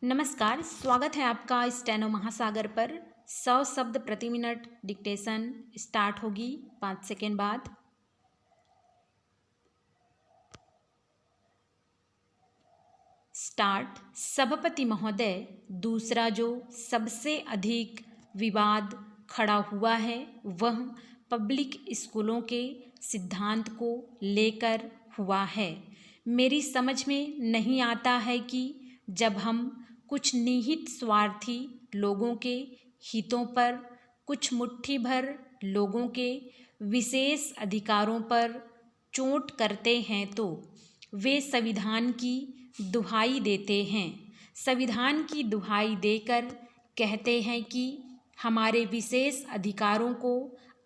नमस्कार, स्वागत है आपका स्टेनो महासागर पर। 100 शब्द प्रति मिनट डिक्टेशन स्टार्ट होगी 5 सेकेंड बाद। स्टार्ट। सभापति महोदय, दूसरा जो सबसे अधिक विवाद खड़ा हुआ है वह पब्लिक स्कूलों के सिद्धांत को लेकर हुआ है। मेरी समझ में नहीं आता है कि जब हम कुछ निहित स्वार्थी लोगों के हितों पर, कुछ मुट्ठी भर लोगों के विशेष अधिकारों पर चोट करते हैं तो वे संविधान की दुहाई देते हैं। संविधान की दुहाई देकर कहते हैं कि हमारे विशेष अधिकारों को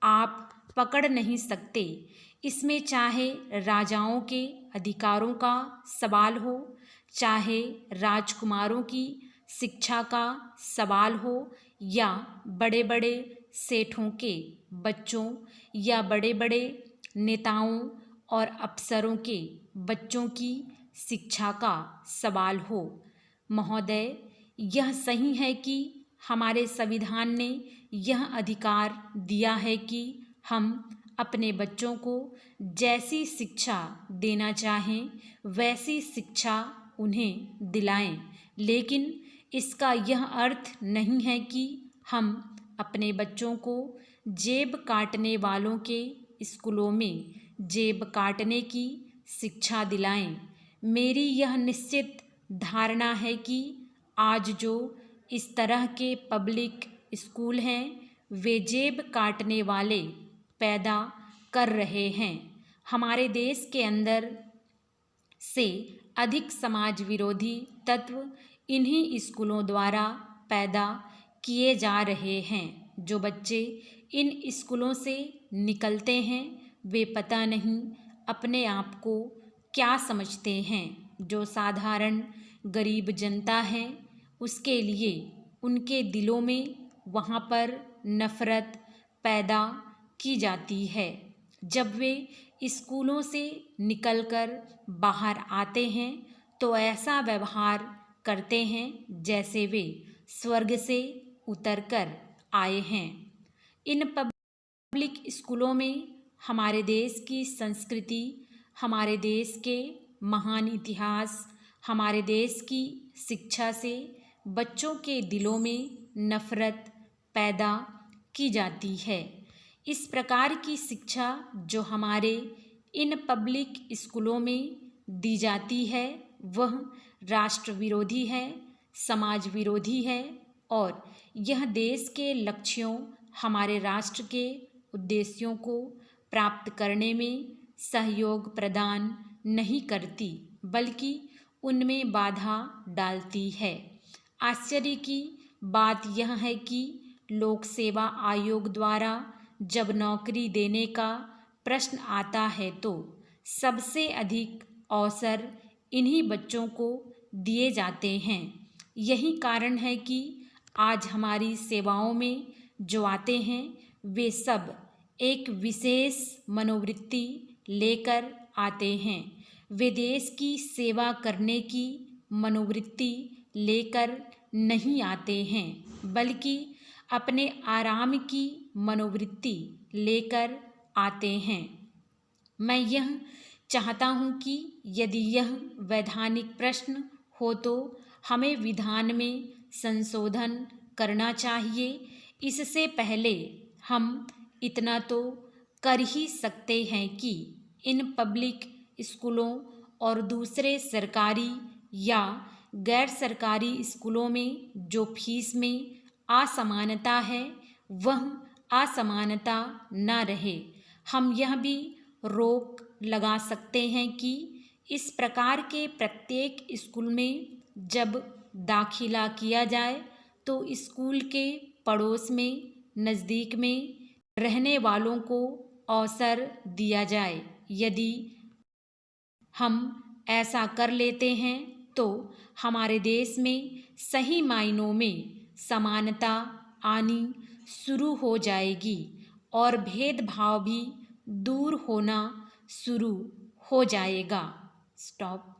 आप पकड़ नहीं सकते। इसमें चाहे राजाओं के अधिकारों का सवाल हो, चाहे राजकुमारों की शिक्षा का सवाल हो, या बड़े बड़े सेठों के बच्चों या बड़े बड़े नेताओं और अफसरों के बच्चों की शिक्षा का सवाल हो। महोदय, यह सही है कि हमारे संविधान ने यह अधिकार दिया है कि हम अपने बच्चों को जैसी शिक्षा देना चाहें वैसी शिक्षा उन्हें दिलाएं, लेकिन इसका यह अर्थ नहीं है कि हम अपने बच्चों को जेब काटने वालों के स्कूलों में जेब काटने की शिक्षा दिलाएं। मेरी यह निश्चित धारणा है कि आज जो इस तरह के पब्लिक स्कूल हैं वे जेब काटने वाले पैदा कर रहे हैं। हमारे देश के अंदर से अधिक समाज विरोधी तत्व इन्हीं स्कूलों द्वारा पैदा किए जा रहे हैं। जो बच्चे इन स्कूलों से निकलते हैं वे पता नहीं अपने आप को क्या समझते हैं। जो साधारण गरीब जनता है उसके लिए उनके दिलों में वहाँ पर नफ़रत पैदा की जाती है। जब वे स्कूलों से निकलकर बाहर आते हैं तो ऐसा व्यवहार करते हैं जैसे वे स्वर्ग से उतरकर आए हैं। इन पब्लिक स्कूलों में हमारे देश की संस्कृति, हमारे देश के महान इतिहास, हमारे देश की शिक्षा से बच्चों के दिलों में नफ़रत पैदा की जाती है। इस प्रकार की शिक्षा जो हमारे इन पब्लिक स्कूलों में दी जाती है वह राष्ट्र विरोधी है, समाज विरोधी है और यह देश के लक्ष्यों, हमारे राष्ट्र के उद्देश्यों को प्राप्त करने में सहयोग प्रदान नहीं करती बल्कि उनमें बाधा डालती है। आश्चर्य की बात यह है कि लोक सेवा आयोग द्वारा जब नौकरी देने का प्रश्न आता है तो सबसे अधिक अवसर इन्हीं बच्चों को दिए जाते हैं। यही कारण है कि आज हमारी सेवाओं में जो आते हैं वे सब एक विशेष मनोवृत्ति लेकर आते हैं। वे देश की सेवा करने की मनोवृत्ति लेकर नहीं आते हैं बल्कि अपने आराम की मनोवृत्ति लेकर आते हैं। मैं यह चाहता हूँ कि यदि यह वैधानिक प्रश्न हो तो हमें विधान में संशोधन करना चाहिए। इससे पहले हम इतना तो कर ही सकते हैं कि इन पब्लिक स्कूलों और दूसरे सरकारी या गैर सरकारी स्कूलों में जो फीस में असमानता है वह असमानता न रहे। हम यह भी रोक लगा सकते हैं कि इस प्रकार के प्रत्येक स्कूल में जब दाखिला किया जाए तो स्कूल के पड़ोस में, नज़दीक में रहने वालों को अवसर दिया जाए। यदि हम ऐसा कर लेते हैं तो हमारे देश में सही मायनों में समानता आनी शुरू हो जाएगी और भेदभाव भी दूर होना शुरू हो जाएगा। स्टॉप।